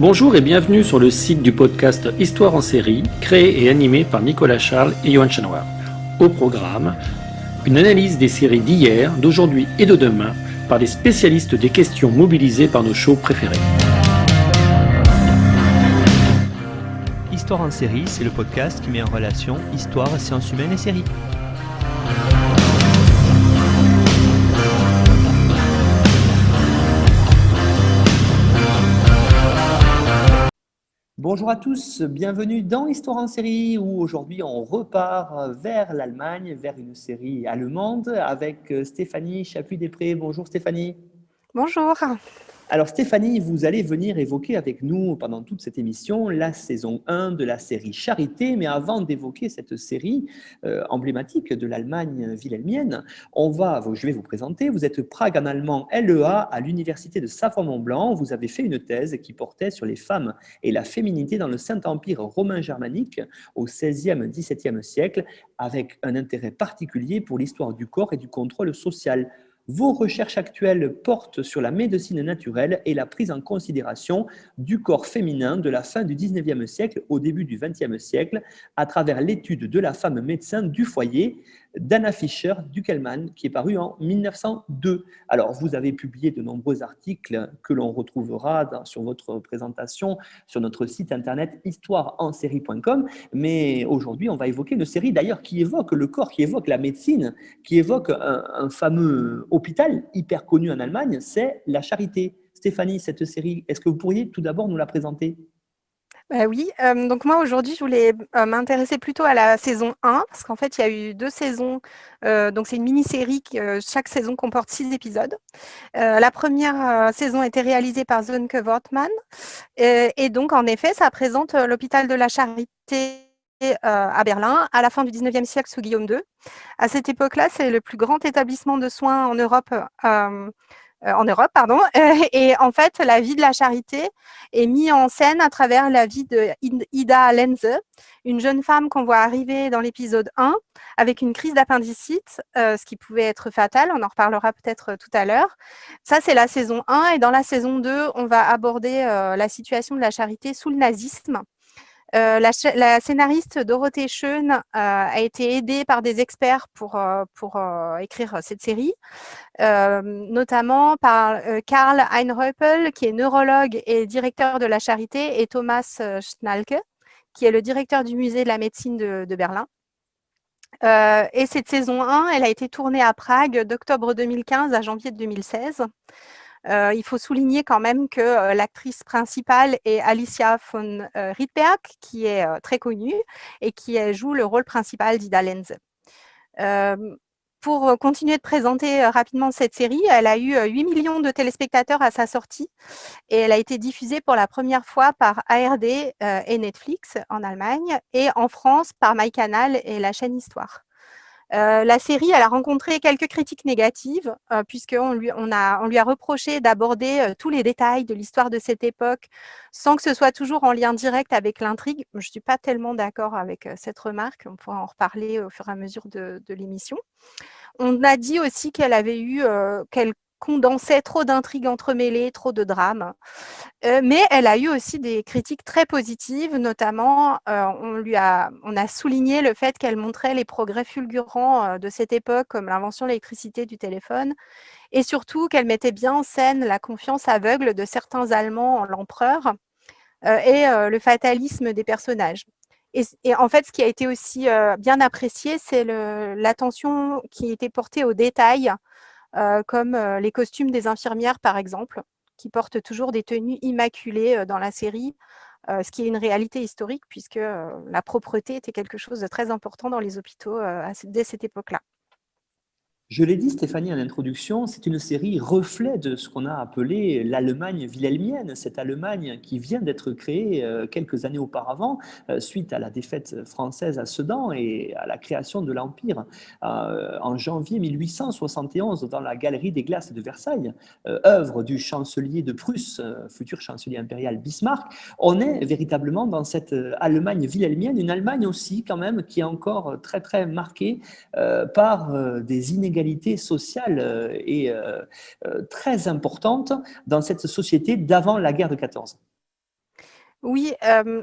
Bonjour et bienvenue sur le site du podcast Histoire en série, créé et animé par Nicolas Charles et Johan Chanoir. Au programme, une analyse des séries d'hier, d'aujourd'hui et de demain par des spécialistes des questions mobilisées par nos shows préférés. Histoire en série, c'est le podcast qui met en relation histoire, sciences humaines et séries. Bonjour à tous, bienvenue dans Histoire en série où aujourd'hui on repart vers l'Allemagne, vers une série allemande avec Stéphanie Chaput-Després. Bonjour Stéphanie. Bonjour. Alors Stéphanie, vous allez venir évoquer avec nous pendant toute cette émission la saison 1 de la série Charité. Mais avant d'évoquer cette série emblématique de l'Allemagne wilhelmienne, je vais vous présenter. Vous êtes Prague en allemand LEA à l'université de Savoie-Mont-Blanc. Vous avez fait une thèse qui portait sur les femmes et la féminité dans le Saint-Empire romain germanique au XVIe, XVIIe siècle, avec un intérêt particulier pour l'histoire du corps et du contrôle social. Vos recherches actuelles portent sur la médecine naturelle et la prise en considération du corps féminin de la fin du XIXe siècle au début du XXe siècle à travers l'étude de la femme médecin du foyer d'Anna Fischer-Dukelman qui est parue en 1902. Alors, vous avez publié de nombreux articles que l'on retrouvera sur votre présentation sur notre site internet histoireensérie.com, mais aujourd'hui, on va évoquer une série d'ailleurs qui évoque le corps, qui évoque la médecine, qui évoque un fameux hôpital hyper connu en Allemagne, c'est la Charité. Stéphanie, cette série, est-ce que vous pourriez tout d'abord nous la présenter ? Oui, donc moi aujourd'hui je voulais m'intéresser plutôt à la saison 1 parce qu'en fait il y a eu 2 saisons, donc c'est une mini-série chaque saison comporte 6 épisodes. La première saison a été réalisée par Sönke Wortmann et donc en effet ça présente l'hôpital de la Charité à Berlin à la fin du 19e siècle sous Guillaume II. À cette époque-là, c'est le plus grand établissement de soins en Europe, pardon. Et en fait, la vie de la Charité est mise en scène à travers la vie de Ida Lenze, une jeune femme qu'on voit arriver dans l'épisode 1 avec une crise d'appendicite, ce qui pouvait être fatal. On en reparlera peut-être tout à l'heure. Ça, c'est la saison 1. Et dans la saison 2, on va aborder la situation de la Charité sous le nazisme. La scénariste Dorothée Schön a été aidée par des experts pour écrire cette série, notamment par Karl Einröpel, qui est neurologue et directeur de la Charité, et Thomas Schnalke, qui est le directeur du musée de la médecine de Berlin. Et cette saison 1, elle a été tournée à Prague d'octobre 2015 à janvier 2016. Il faut souligner quand même que l'actrice principale est Alicia von Riedberg, qui est très connue et qui joue le rôle principal d'Ida Lenze. Pour continuer de présenter rapidement cette série, elle a eu 8 millions de téléspectateurs à sa sortie et elle a été diffusée pour la première fois par ARD et Netflix en Allemagne et en France par MyCanal et la chaîne Histoire. La série, elle a rencontré quelques critiques négatives puisqu'on lui a reproché d'aborder tous les détails de l'histoire de cette époque sans que ce soit toujours en lien direct avec l'intrigue. Je ne suis pas tellement d'accord avec cette remarque. On pourra en reparler au fur et à mesure de l'émission. On a dit aussi qu'elle condensait trop d'intrigues entremêlées, trop de drames. Mais elle a eu aussi des critiques très positives, notamment on a souligné le fait qu'elle montrait les progrès fulgurants de cette époque, comme l'invention de l'électricité, du téléphone, et surtout qu'elle mettait bien en scène la confiance aveugle de certains Allemands en l'empereur et le fatalisme des personnages. Et en fait, ce qui a été aussi bien apprécié, c'est l'attention qui était portée aux détails, comme les costumes des infirmières, par exemple, qui portent toujours des tenues immaculées dans la série, ce qui est une réalité historique, puisque la propreté était quelque chose de très important dans les hôpitaux dès cette époque-là. Je l'ai dit, Stéphanie, en introduction, c'est une série reflet de ce qu'on a appelé l'Allemagne wilhelmienne, cette Allemagne qui vient d'être créée quelques années auparavant, suite à la défaite française à Sedan et à la création de l'Empire en janvier 1871 dans la Galerie des Glaces de Versailles, œuvre du chancelier de Prusse, futur chancelier impérial Bismarck. On est véritablement dans cette Allemagne wilhelmienne, une Allemagne aussi quand même qui est encore très très marquée par des inégalités sociales et très importantes dans cette société d'avant la guerre de 14. Oui,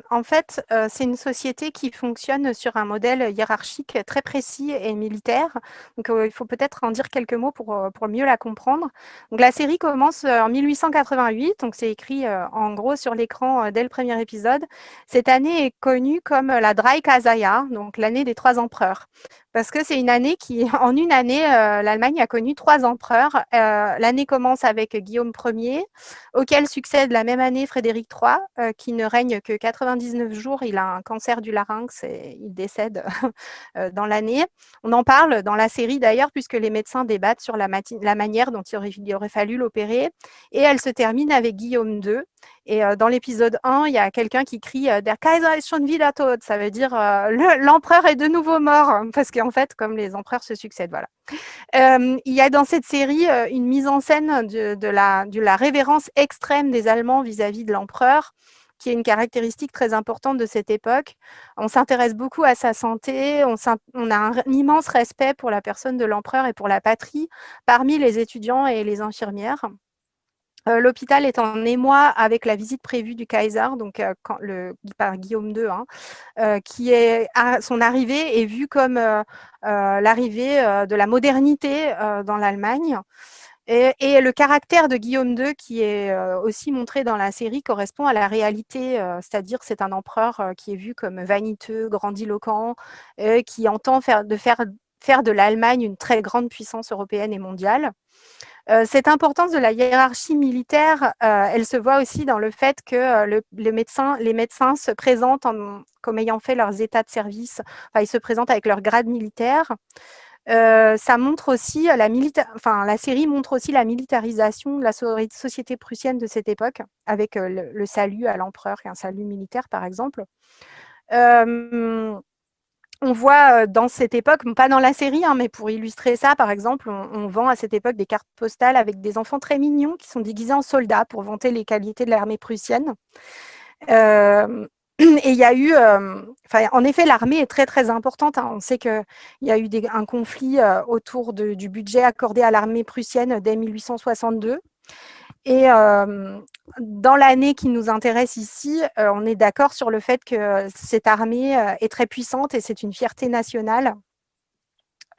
en fait, c'est une société qui fonctionne sur un modèle hiérarchique très précis et militaire. Donc, il faut peut-être en dire quelques mots pour mieux la comprendre. Donc la série commence, en 1888, donc c'est écrit, en gros sur l'écran, dès le premier épisode. Cette année est connue comme la Drei Kaiserjahre, donc l'année des 3 empereurs. Parce que c'est une année qui en une année, l'Allemagne a connu 3 empereurs. L'année commence avec Guillaume Ier, auquel succède la même année Frédéric III, qui ne règne que 99 jours. Il a un cancer du larynx et il décède dans l'année. On en parle dans la série d'ailleurs, puisque les médecins débattent sur la manière dont il aurait fallu l'opérer. Et elle se termine avec Guillaume II. Et dans l'épisode 1, il y a quelqu'un qui crie Der Kaiser ist schon wieder tot. Ça veut dire l'empereur est de nouveau mort. Parce qu'en fait, comme les empereurs se succèdent, voilà. Il y a dans cette série une mise en scène de la révérence extrême des Allemands vis-à-vis de l'empereur, qui est une caractéristique très importante de cette époque. On s'intéresse beaucoup à sa santé, on a un immense respect pour la personne de l'empereur et pour la patrie parmi les étudiants et les infirmières. L'hôpital est en émoi avec la visite prévue du Kaiser, donc par Guillaume II, qui est à son arrivée est vue comme l'arrivée de la modernité dans l'Allemagne. Et le caractère de Guillaume II, qui est aussi montré dans la série, correspond à la réalité, c'est-à-dire c'est un empereur qui est vu comme vaniteux, grandiloquent, qui entend faire de l'Allemagne une très grande puissance européenne et mondiale. Cette importance de la hiérarchie militaire, elle se voit aussi dans le fait que les médecins se présentent comme ayant fait leurs états de service. Enfin, ils se présentent avec leur grade militaire. Ça montre aussi la série montre aussi la militarisation de la société prussienne de cette époque, avec le salut à l'empereur et un salut militaire, par exemple. On voit dans cette époque, pas dans la série, mais pour illustrer ça, par exemple, on vend à cette époque des cartes postales avec des enfants très mignons qui sont déguisés en soldats pour vanter les qualités de l'armée prussienne. Et il y a eu, en effet, l'armée est très très importante. On sait qu'il y a eu un conflit autour du budget accordé à l'armée prussienne dès 1862. Et dans l'année qui nous intéresse ici, on est d'accord sur le fait que cette armée est très puissante et c'est une fierté nationale.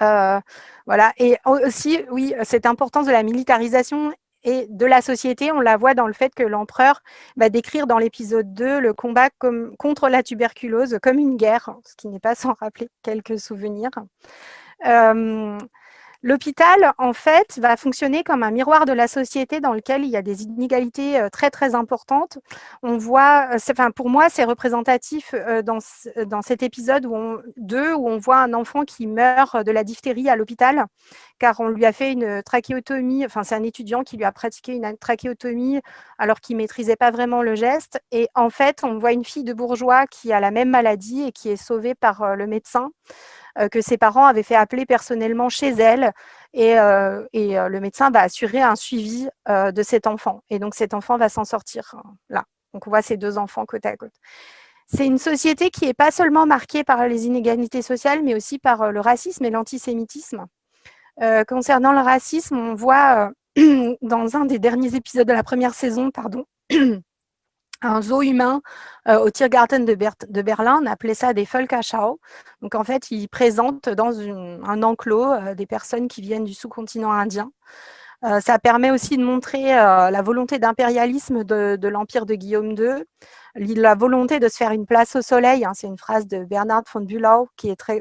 Voilà. Et aussi, oui, cette importance de la militarisation et de la société, on la voit dans le fait que l'empereur va décrire dans l'épisode 2 le combat contre la tuberculose comme une guerre, ce qui n'est pas sans rappeler quelques souvenirs. L'hôpital, en fait, va fonctionner comme un miroir de la société dans lequel il y a des inégalités très, très importantes. On voit, pour moi, c'est représentatif dans cet épisode où on voit un enfant qui meurt de la diphtérie à l'hôpital, car on lui a fait une trachéotomie, c'est un étudiant qui lui a pratiqué une trachéotomie alors qu'il ne maîtrisait pas vraiment le geste. Et en fait, on voit une fille de bourgeois qui a la même maladie et qui est sauvée par le médecin, que ses parents avaient fait appeler personnellement chez elle. Et le médecin va assurer un suivi de cet enfant. Et donc, cet enfant va s'en sortir là. Donc, on voit ces 2 enfants côte à côte. C'est une société qui n'est pas seulement marquée par les inégalités sociales, mais aussi par le racisme et l'antisémitisme. Concernant le racisme, on voit dans un des derniers épisodes de la première saison, un zoo humain au Tiergarten de Berlin. On appelait ça des Völkerschau. Donc, en fait, ils présentent dans un enclos des personnes qui viennent du sous-continent indien. Ça permet aussi de montrer la volonté d'impérialisme de l'empire de Guillaume II, la volonté de se faire une place au soleil. C'est une phrase de Bernhard von Bülow, qui est très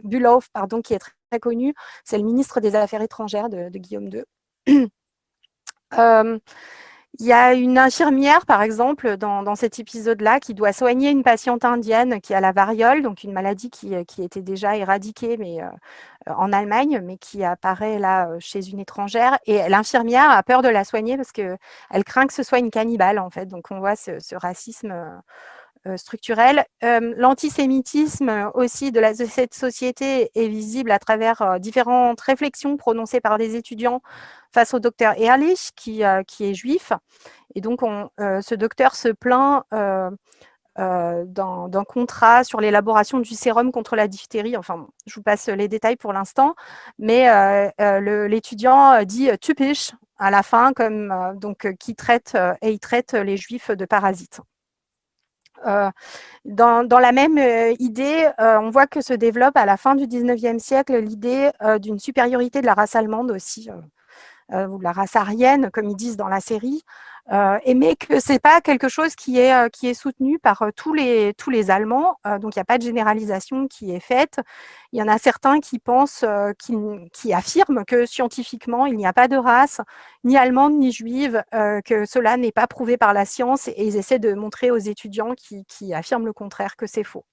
connue. C'est le ministre des Affaires étrangères de Guillaume II. Il y a une infirmière, par exemple, dans cet épisode-là, qui doit soigner une patiente indienne qui a la variole, donc une maladie qui était déjà éradiquée en Allemagne, mais qui apparaît là chez une étrangère. Et l'infirmière a peur de la soigner parce qu'elle craint que ce soit une cannibale, en fait. Donc, on voit ce racisme structurel. L'antisémitisme aussi de cette société est visible à travers différentes réflexions prononcées par des étudiants face au docteur Ehrlich, qui est juif. Et donc, ce docteur se plaint d'un contrat sur l'élaboration du sérum contre la diphtérie. Je vous passe les détails pour l'instant, mais l'étudiant dit « typisch » à la fin, il traite les juifs de parasites. Dans la même idée, on voit que se développe à la fin du 19e siècle l'idée d'une supériorité de la race allemande aussi, ou de la race aryenne, comme ils disent dans la série, mais que ce n'est pas quelque chose qui est soutenu par tous les Allemands. Donc, il n'y a pas de généralisation qui est faite. Il y en a certains qui pensent, qui affirment que scientifiquement, il n'y a pas de race, ni allemande, ni juive, que cela n'est pas prouvé par la science, et ils essaient de montrer aux étudiants qui affirment le contraire que c'est faux.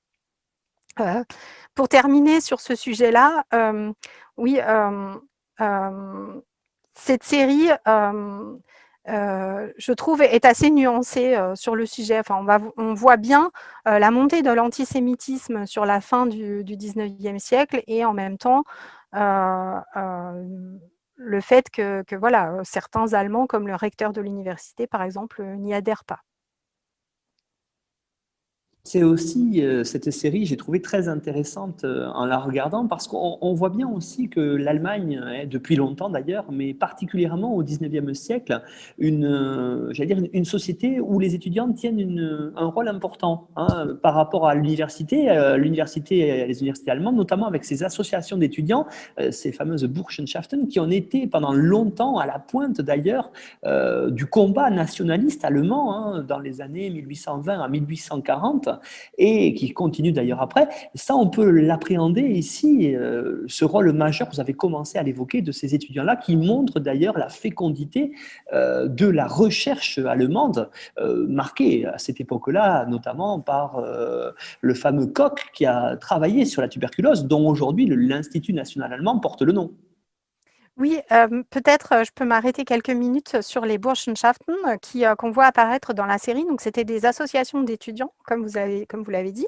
Pour terminer sur ce sujet-là, oui, cette série, je trouve, est assez nuancée sur le sujet. Enfin, on voit bien la montée de l'antisémitisme sur la fin du 19e siècle, et en même temps, le fait que voilà, certains Allemands, comme le recteur de l'université, par exemple, n'y adhèrent pas. C'est aussi cette série, j'ai trouvé très intéressante en la regardant parce qu'on voit bien aussi que l'Allemagne, depuis longtemps d'ailleurs, mais particulièrement au 19e siècle, j'allais dire une société où les étudiants tiennent un rôle important par rapport à l'université, les universités allemandes, notamment avec ces associations d'étudiants, ces fameuses Burschenschaften, qui ont été pendant longtemps à la pointe d'ailleurs du combat nationaliste allemand dans les années 1820 à 1840. Et qui continue d'ailleurs après. Ça, on peut l'appréhender ici, ce rôle majeur, vous avez commencé à l'évoquer, de ces étudiants-là, qui montrent d'ailleurs la fécondité de la recherche allemande, marquée à cette époque-là, notamment par le fameux Koch qui a travaillé sur la tuberculose, dont aujourd'hui l'Institut national allemand porte le nom. Oui, peut-être je peux m'arrêter quelques minutes sur les Burschenschaften qu'on voit apparaître dans la série. Donc, c'était des associations d'étudiants, comme vous l'avez dit,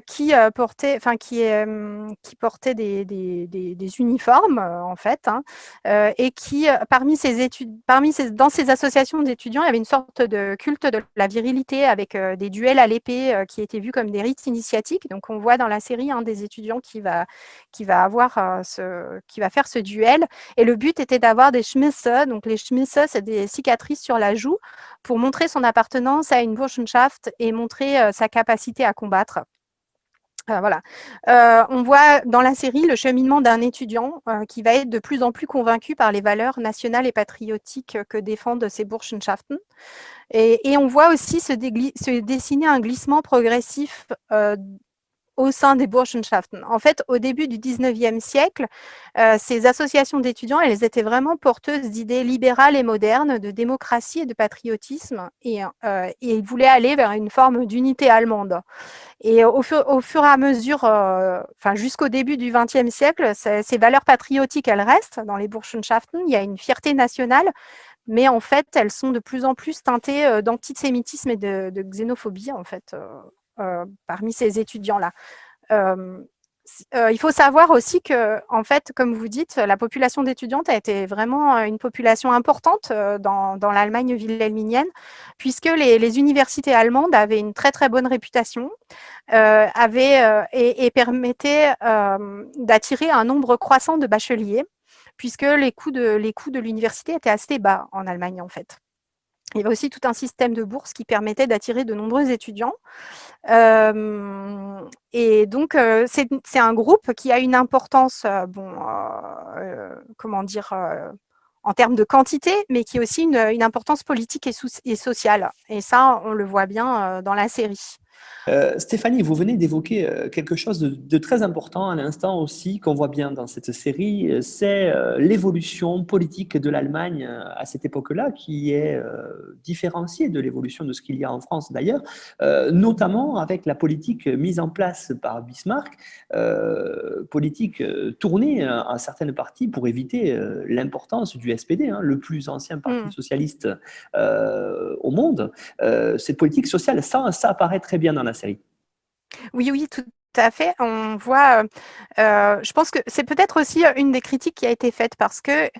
qui portaient des uniformes, en fait, et qui, dans ces associations d'étudiants, il y avait une sorte de culte de la virilité avec des duels à l'épée qui étaient vus comme des rites initiatiques. Donc, on voit dans la série un des étudiants qui va faire ce duel. Et le but était d'avoir des Schmisse. Donc, les Schmisse, c'est des cicatrices sur la joue pour montrer son appartenance à une Burschenschaft et montrer sa capacité à combattre. Voilà. On voit dans la série le cheminement d'un étudiant qui va être de plus en plus convaincu par les valeurs nationales et patriotiques que défendent ces Burschenschaften. Et on voit aussi se dessiner un glissement progressif au sein des Burschenschaften. En fait, au début du 19e siècle, ces associations d'étudiants, elles étaient vraiment porteuses d'idées libérales et modernes, de démocratie et de patriotisme, et ils voulaient aller vers une forme d'unité allemande. Et au fur et à mesure, jusqu'au début du XXe siècle, ces valeurs patriotiques, elles restent dans les Burschenschaften. Il y a une fierté nationale, mais en fait, elles sont de plus en plus teintées d'antisémitisme et de xénophobie, en fait, parmi ces étudiants-là. Il faut savoir aussi que, en fait, comme vous dites, la population d'étudiantes a été vraiment une population importante dans l'Allemagne wilhelminienne, puisque les universités allemandes avaient une très très bonne réputation, et permettaient d'attirer un nombre croissant de bacheliers, puisque les coûts de l'université étaient assez bas en Allemagne, en fait. Il y avait aussi tout un système de bourses qui permettait d'attirer de nombreux étudiants. Et donc, c'est un groupe qui a une importance, en termes de quantité, mais qui a aussi une importance politique et sociale. Et ça, on le voit bien dans la série. Stéphanie, vous venez d'évoquer quelque chose de très important à l'instant aussi, qu'on voit bien dans cette série, c'est l'évolution politique de l'Allemagne à cette époque-là, qui est différenciée de l'évolution de ce qu'il y a en France d'ailleurs, notamment avec la politique mise en place par Bismarck, politique tournée à certaines parties pour éviter l'importance du SPD, le plus ancien parti socialiste au monde. Cette politique sociale, ça apparaît très bien dans la série. Oui, tout à fait. On voit, je pense que c'est peut-être aussi une des critiques qui a été faite parce que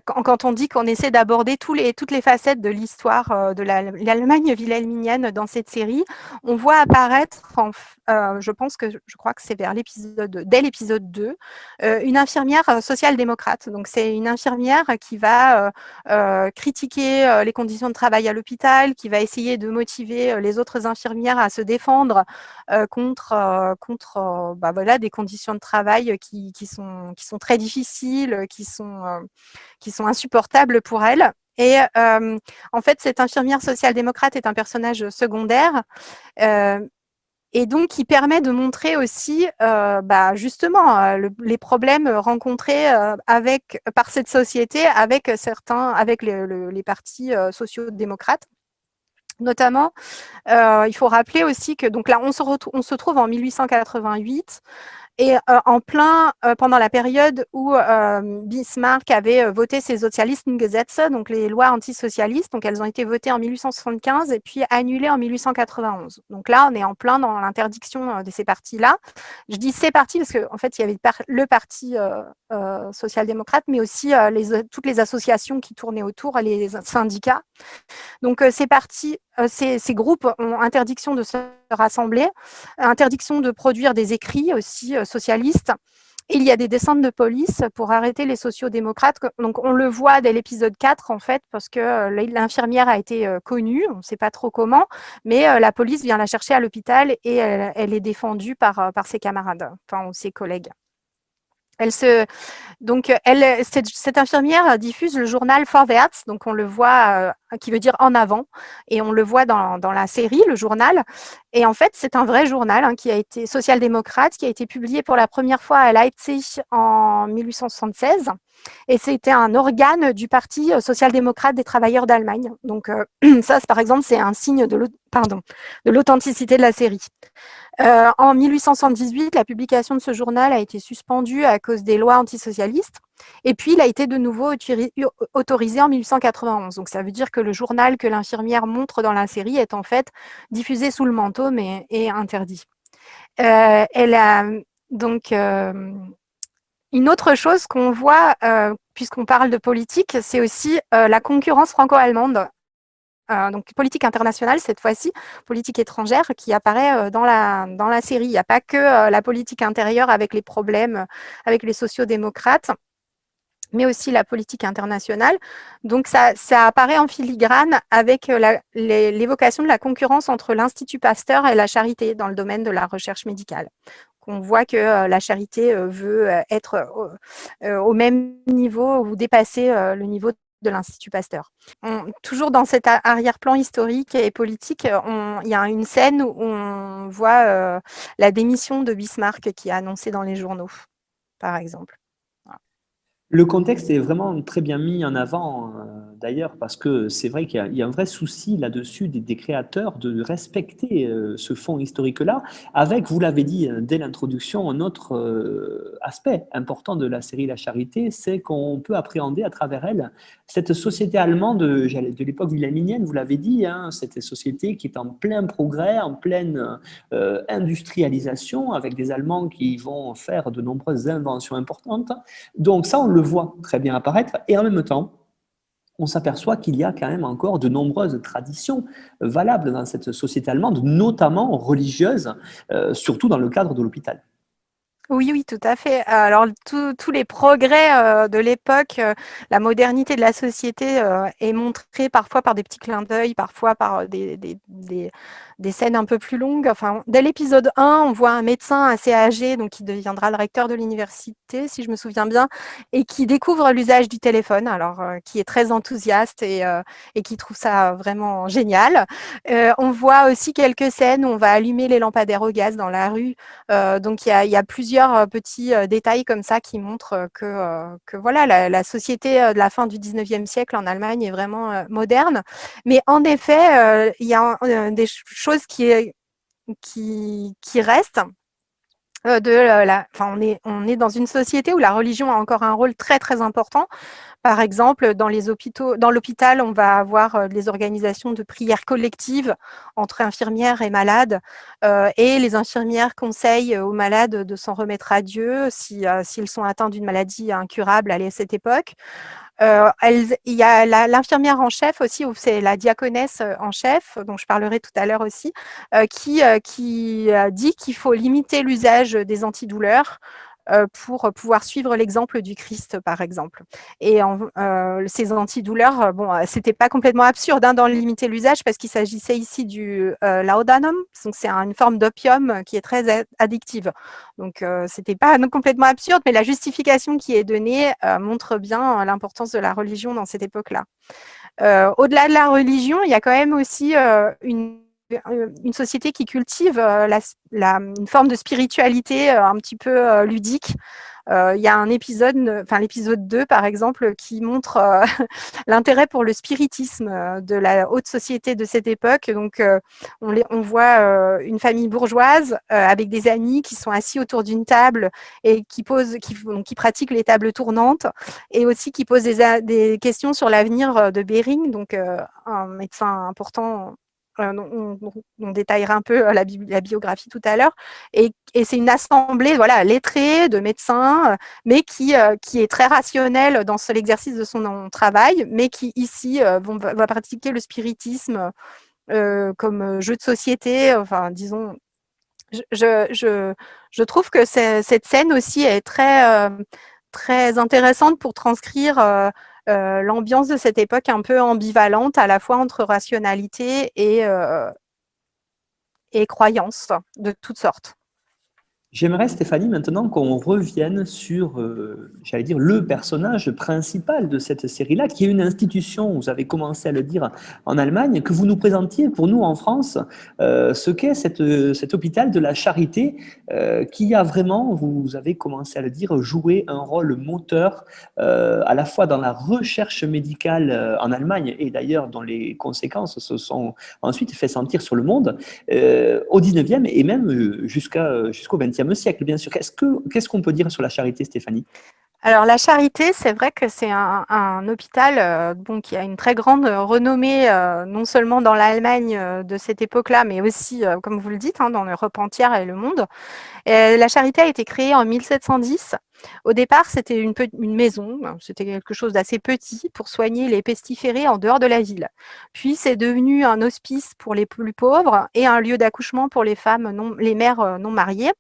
quand on dit qu'on essaie d'aborder toutes les facettes de l'histoire de l'Allemagne wilhelminienne dans cette série, on voit apparaître, je pense que je crois que c'est dès l'épisode 2, une infirmière social-démocrate. Donc c'est une infirmière qui va critiquer les conditions de travail à l'hôpital, qui va essayer de motiver les autres infirmières à se défendre contre voilà, des conditions de travail qui sont très difficiles, qui sont insupportables pour elles. Et en fait, cette infirmière social-démocrate est un personnage secondaire et donc qui permet de montrer aussi justement les problèmes rencontrés par cette société avec les partis sociaux-démocrates. Notamment, il faut rappeler aussi que donc là, on se trouve en 1888 et pendant la période où Bismarck avait voté ses Sozialistengesetze, donc les lois antisocialistes. Donc elles ont été votées en 1875 et puis annulées en 1891. Donc là, on est en plein dans l'interdiction de ces partis-là. Je dis ces partis parce qu'en fait, il y avait le parti social-démocrate, mais aussi toutes les associations qui tournaient autour, les syndicats. Donc ces groupes ont interdiction de se rassembler, interdiction de produire des écrits aussi socialistes. Il y a des descentes de police pour arrêter les sociaux-démocrates. Donc on le voit dès l'épisode 4 en fait, parce que l'infirmière a été connue, on ne sait pas trop comment, mais la police vient la chercher à l'hôpital et elle est défendue par ses camarades, enfin ses collègues. Cette infirmière diffuse le journal Vorwärts, donc on le voit, qui veut dire en avant, et on le voit dans la série, le journal. Et en fait, c'est un vrai journal qui a été social-démocrate, qui a été publié pour la première fois à Leipzig en 1876. Et c'était un organe du Parti social-démocrate des travailleurs d'Allemagne. Donc ça, par exemple, c'est un signe de l'authenticité de la série. En 1878, la publication de ce journal a été suspendue à cause des lois antisocialistes. Et puis, il a été de nouveau autorisé en 1891. Donc, ça veut dire que le journal que l'infirmière montre dans la série est en fait diffusé sous le manteau, mais est interdit. Une autre chose qu'on voit, puisqu'on parle de politique, c'est aussi la concurrence franco-allemande. Donc politique internationale cette fois-ci, politique étrangère qui apparaît dans la série. Il n'y a pas que la politique intérieure avec les problèmes avec les sociaux-démocrates, mais aussi la politique internationale. Donc ça apparaît en filigrane avec l'évocation de la concurrence entre l'Institut Pasteur et la Charité dans le domaine de la recherche médicale. On voit que la Charité veut être au même niveau ou dépasser le niveau de l'Institut Pasteur. Toujours dans cet arrière-plan historique et politique, il y a une scène où on voit la démission de Bismarck qui est annoncée dans les journaux, par exemple. Le contexte est vraiment très bien mis en avant, d'ailleurs, parce que c'est vrai qu'il y a un vrai souci là-dessus des créateurs de respecter ce fond historique-là, avec, vous l'avez dit dès l'introduction, un autre aspect important de la série La Charité, c'est qu'on peut appréhender à travers elle cette société allemande de l'époque wilhelminienne, vous l'avez dit, cette société qui est en plein progrès, en pleine industrialisation, avec des Allemands qui vont faire de nombreuses inventions importantes. Donc ça, on le voit très bien apparaître, et en même temps, on s'aperçoit qu'il y a quand même encore de nombreuses traditions valables dans cette société allemande, notamment religieuses, surtout dans le cadre de l'hôpital. Oui, tout à fait. Alors, tous les progrès de l'époque, la modernité de la société est montrée parfois par des petits clins d'œil, parfois par des scènes un peu plus longues. Enfin, dès l'épisode 1, on voit un médecin assez âgé, donc qui deviendra le recteur de l'université, si je me souviens bien, et qui découvre l'usage du téléphone, alors qui est très enthousiaste et qui trouve ça vraiment génial. On voit aussi quelques scènes où on va allumer les lampadaires au gaz dans la rue. Donc, il y a plusieurs petits détails comme ça qui montrent que voilà, la société de la fin du 19e siècle en Allemagne est vraiment moderne. Mais en effet, il y a des choses qui restent. on est dans une société où la religion a encore un rôle très très important. Par exemple, dans l'hôpital, on va avoir des organisations de prières collectives entre infirmières et malades, et les infirmières conseillent aux malades de s'en remettre à Dieu s'ils sont atteints d'une maladie incurable à cette époque. Il y a l'infirmière en chef aussi, ou c'est la diaconesse en chef, dont je parlerai tout à l'heure aussi, qui dit qu'il faut limiter l'usage des antidouleurs pour pouvoir suivre l'exemple du Christ, par exemple. Et ces antidouleurs, c'était pas complètement absurde d'en limiter l'usage parce qu'il s'agissait ici du laudanum, donc c'est une forme d'opium qui est très addictive. Donc, c'était pas complètement absurde, mais la justification qui est donnée montre bien l'importance de la religion dans cette époque-là. Au-delà de la religion, il y a quand même aussi une société qui cultive une forme de spiritualité un petit peu ludique. Il y a un épisode, l'épisode 2 par exemple, qui montre l'intérêt pour le spiritisme de la haute société de cette époque. Donc, on voit une famille bourgeoise avec des amis qui sont assis autour d'une table et qui pratiquent les tables tournantes, et aussi qui posent des questions sur l'avenir de Bering, donc un médecin important. On détaillera un peu la biographie tout à l'heure. Et c'est une assemblée lettrée de médecins, mais qui est très rationnelle dans l'exercice de son travail, mais qui ici va pratiquer le spiritisme comme jeu de société. Enfin, disons, je trouve que cette scène aussi est très intéressante pour transcrire l'ambiance de cette époque un peu ambivalente, à la fois entre rationalité et croyances de toutes sortes. J'aimerais, Stéphanie, maintenant qu'on revienne sur, j'allais dire, le personnage principal de cette série-là, qui est une institution, vous avez commencé à le dire, en Allemagne, que vous nous présentiez pour nous en France, ce qu'est cet hôpital de la Charité, qui a vraiment, vous avez commencé à le dire, joué un rôle moteur à la fois dans la recherche médicale en Allemagne, et d'ailleurs dont les conséquences se sont ensuite fait sentir sur le monde, au 19e et même jusqu'au 20e siècle, bien sûr. Qu'est-ce qu'on peut dire sur la Charité, Stéphanie? Alors, la Charité, c'est vrai que c'est un hôpital qui a une très grande renommée, non seulement dans l'Allemagne de cette époque-là, mais aussi, comme vous le dites, dans l'Europe entière et le monde. La Charité a été créée en 1710. Au départ, c'était une maison, c'était quelque chose d'assez petit pour soigner les pestiférés en dehors de la ville. Puis, c'est devenu un hospice pour les plus pauvres et un lieu d'accouchement pour les mères non mariées.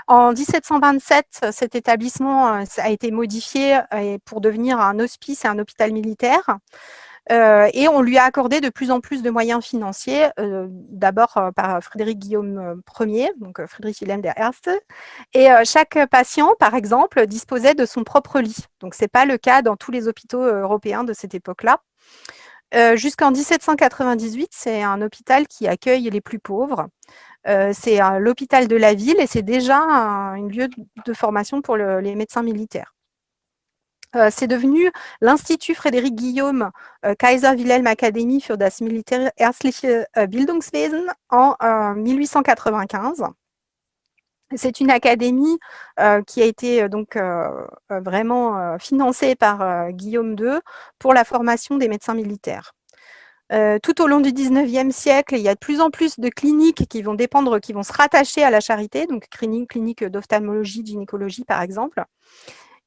En 1727, cet établissement a été modifié pour devenir un hospice et un hôpital militaire. Et on lui a accordé de plus en plus de moyens financiers, d'abord par Frédéric Guillaume Ier, donc Friedrich Wilhelm der Erste. Et chaque patient, par exemple, disposait de son propre lit. Donc, ce n'est pas le cas dans tous les hôpitaux européens de cette époque-là. Jusqu'en 1798, c'est un hôpital qui accueille les plus pauvres. C'est l'hôpital de la ville et c'est déjà un lieu de formation pour les médecins militaires. C'est devenu l'Institut Frédéric Guillaume Kaiser Wilhelm Akademie für das militärärztliche Bildungswesen en 1895. C'est une académie qui a été vraiment financée par Guillaume II pour la formation des médecins militaires. Tout au long du 19e siècle, il y a de plus en plus de cliniques qui vont se rattacher à la Charité, donc cliniques d'ophtalmologie, de gynécologie par exemple.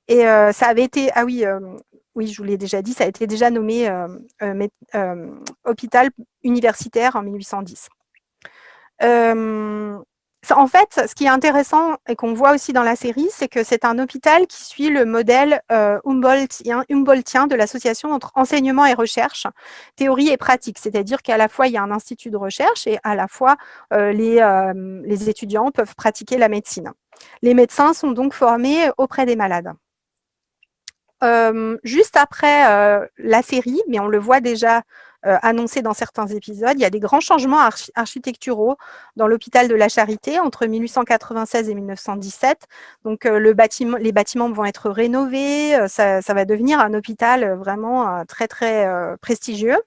Et ça avait été, oui, je vous l'ai déjà dit, ça a été déjà nommé hôpital universitaire en 1810. En fait, ce qui est intéressant et qu'on voit aussi dans la série, c'est que c'est un hôpital qui suit le modèle Humboldtien de l'association entre enseignement et recherche, théorie et pratique. C'est-à-dire qu'à la fois, il y a un institut de recherche et à la fois, les étudiants peuvent pratiquer la médecine. Les médecins sont donc formés auprès des malades. Juste après la série, mais on le voit déjà annoncé dans certains épisodes, il y a des grands changements architecturaux dans l'hôpital de la Charité entre 1896 et 1917. Donc, les bâtiments vont être rénovés, ça va devenir un hôpital vraiment très, très prestigieux.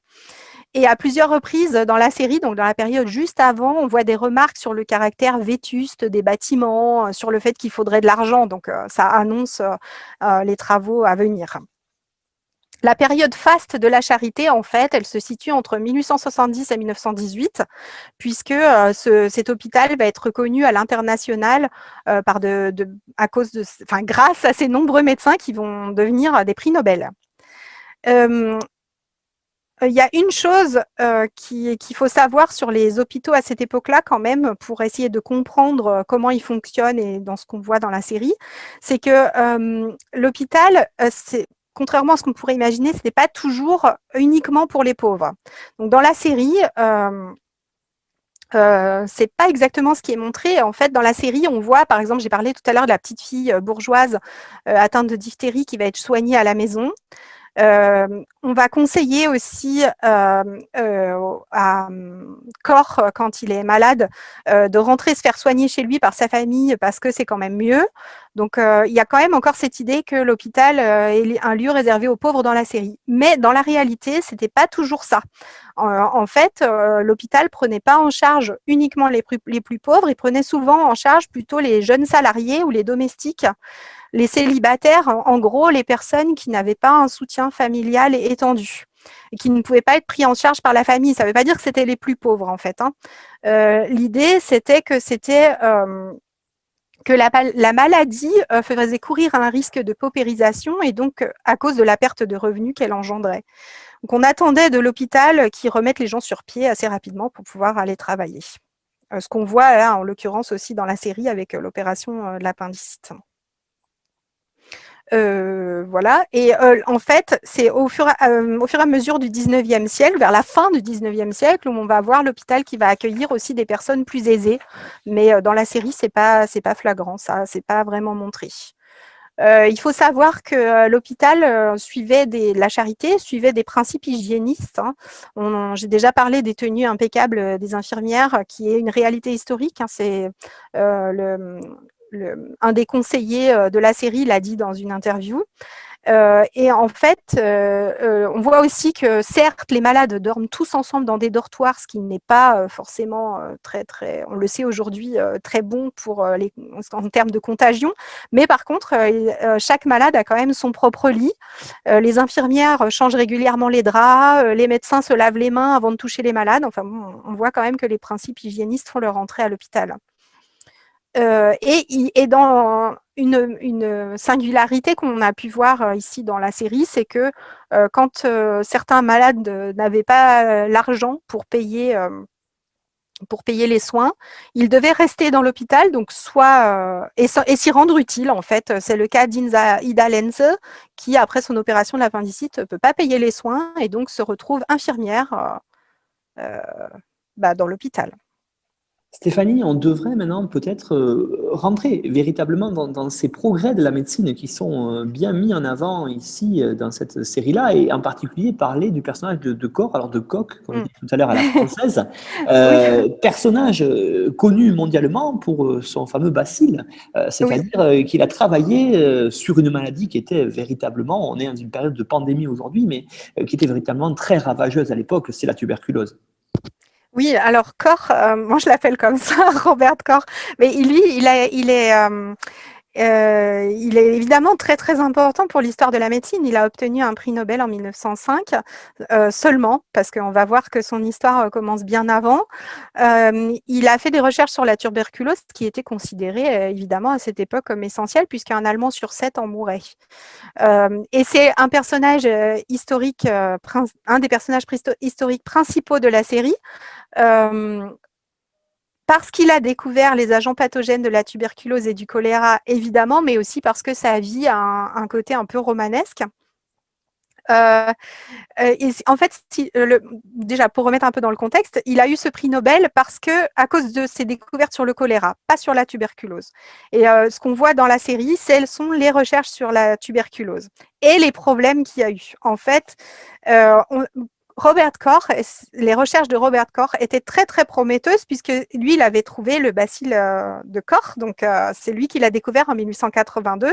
Et à plusieurs reprises dans la série, donc dans la période juste avant, on voit des remarques sur le caractère vétuste des bâtiments, sur le fait qu'il faudrait de l'argent. Donc, ça annonce les travaux à venir. La période faste de la charité, en fait, elle se situe entre 1870 et 1918, puisque cet hôpital va être reconnu à l'international grâce à ces nombreux médecins qui vont devenir des prix Nobel. Il y a une chose qu'il faut savoir sur les hôpitaux à cette époque-là, quand même, pour essayer de comprendre comment ils fonctionnent et dans ce qu'on voit dans la série, c'est que l'hôpital, contrairement à ce qu'on pourrait imaginer, ce n'est pas toujours uniquement pour les pauvres. Donc, dans la série, c'est pas exactement ce qui est montré. En fait, dans la série, on voit, par exemple, j'ai parlé tout à l'heure de la petite fille bourgeoise atteinte de diphtérie qui va être soignée à la maison. On va conseiller aussi à Cor, quand il est malade, de rentrer se faire soigner chez lui par sa famille parce que c'est quand même mieux. Donc, il y a quand même encore cette idée que l'hôpital est un lieu réservé aux pauvres dans la série. Mais dans la réalité, c'était pas toujours ça. En fait, l'hôpital prenait pas en charge uniquement les plus pauvres, il prenait souvent en charge plutôt les jeunes salariés ou les domestiques, les célibataires, en gros, les personnes qui n'avaient pas un soutien familial étendu et qui ne pouvaient pas être pris en charge par la famille. Ça ne veut pas dire que c'était les plus pauvres, en fait. L'idée, c'était que la maladie faisait courir un risque de paupérisation et donc à cause de la perte de revenus qu'elle engendrait. Donc, on attendait de l'hôpital qui remette les gens sur pied assez rapidement pour pouvoir aller travailler. Ce qu'on voit là, en l'occurrence aussi dans la série avec l'opération de l'appendicite. Voilà. Et en fait, c'est au fur et à mesure du 19e siècle, vers la fin du 19e siècle, où on va voir l'hôpital qui va accueillir aussi des personnes plus aisées. Mais dans la série, c'est pas flagrant, ça, c'est pas vraiment montré. Il faut savoir que l'hôpital la charité suivait des principes hygiénistes. J'ai déjà parlé des tenues impeccables des infirmières, qui est une réalité historique. C'est un des conseillers de la série l'a dit dans une interview. Et en fait, on voit aussi que certes, les malades dorment tous ensemble dans des dortoirs, ce qui n'est pas forcément on le sait aujourd'hui, très bon en termes de contagion. Mais par contre, chaque malade a quand même son propre lit. Les infirmières changent régulièrement les draps, les médecins se lavent les mains avant de toucher les malades. Enfin, on voit quand même que les principes hygiénistes font leur entrée à l'hôpital. Et dans une singularité qu'on a pu voir ici dans la série, c'est que quand certains malades n'avaient pas l'argent pour payer les soins, ils devaient rester dans l'hôpital, donc et s'y rendre utile, en fait. C'est le cas d'Ida Lenze, qui, après son opération de l'appendicite, ne peut pas payer les soins et donc se retrouve infirmière dans l'hôpital. Stéphanie, on devrait maintenant peut-être rentrer véritablement dans ces progrès de la médecine qui sont bien mis en avant ici dans cette série-là, et en particulier parler du personnage de Cor, alors de Coq, comme on dit tout à l'heure à la française, personnage connu mondialement pour son fameux bacille, c'est-à-dire qu'il a travaillé sur une maladie qui était véritablement, on est dans une période de pandémie aujourd'hui, mais qui était véritablement très ravageuse à l'époque, c'est la tuberculose. Oui, alors Cor, moi je l'appelle comme ça, Robert Cor, mais lui, il est évidemment très très important pour l'histoire de la médecine. Il a obtenu un prix Nobel en 1905 seulement, parce qu'on va voir que son histoire commence bien avant. Il a fait des recherches sur la tuberculose, qui était considérée évidemment à cette époque comme essentielle, puisqu'un Allemand sur 7 en mourait. Et c'est un personnage historique, un des personnages historiques principaux de la série. Parce qu'il a découvert les agents pathogènes de la tuberculose et du choléra, évidemment, mais aussi parce que sa vie a un côté un peu romanesque. Et en fait, déjà, pour remettre un peu dans le contexte, il a eu ce prix Nobel à cause de ses découvertes sur le choléra, pas sur la tuberculose. Et ce qu'on voit dans la série, ce sont les recherches sur la tuberculose et les problèmes qu'il y a eu. En fait, Robert Koch, les recherches de Robert Koch étaient très très prometteuses puisque lui, il avait trouvé le bacille de Koch, donc c'est lui qui l'a découvert en 1882,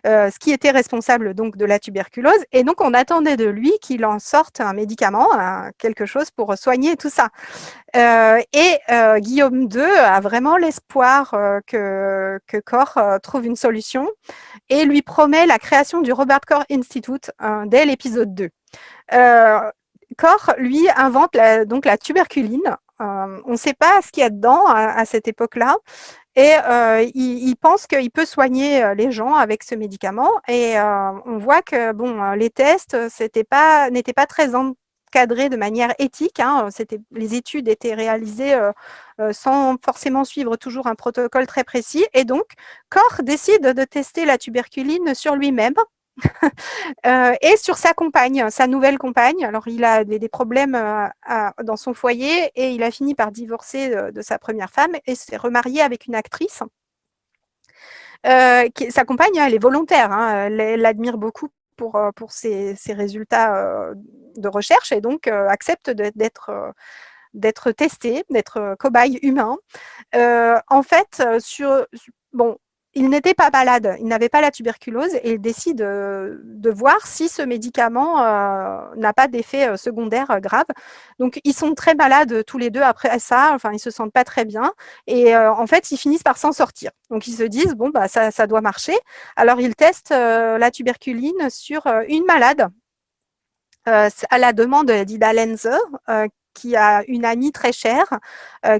ce qui était responsable donc de la tuberculose. Et donc on attendait de lui qu'il en sorte un médicament, quelque chose pour soigner tout ça. Guillaume II a vraiment l'espoir que Koch trouve une solution et lui promet la création du Robert Koch Institute dès l'épisode 2. Koch, lui, invente donc la tuberculine. On ne sait pas ce qu'il y a dedans à cette époque-là. Et il pense qu'il peut soigner les gens avec ce médicament. Et on voit que les tests n'étaient pas très encadrés de manière éthique. Les études étaient réalisées sans forcément suivre toujours un protocole très précis. Et donc, Koch décide de tester la tuberculine sur lui-même. Et sur sa compagne, sa nouvelle compagne. Alors, il a des problèmes dans son foyer et il a fini par divorcer de sa première femme et s'est remarié avec une actrice. Sa compagne, elle est volontaire, elle l'admire beaucoup pour ses résultats de recherche et donc accepte d'être testée, d'être cobaye humain. En fait, il n'était pas malade, il n'avait pas la tuberculose et il décide de voir si ce médicament n'a pas d'effet secondaire grave. Donc, ils sont très malades tous les deux après ça, enfin, ils se sentent pas très bien et en fait, ils finissent par s'en sortir. Donc, ils se disent, ça doit marcher. Alors, ils testent la tuberculine sur une malade à la demande d'Ida Lenze, qui a une amie très chère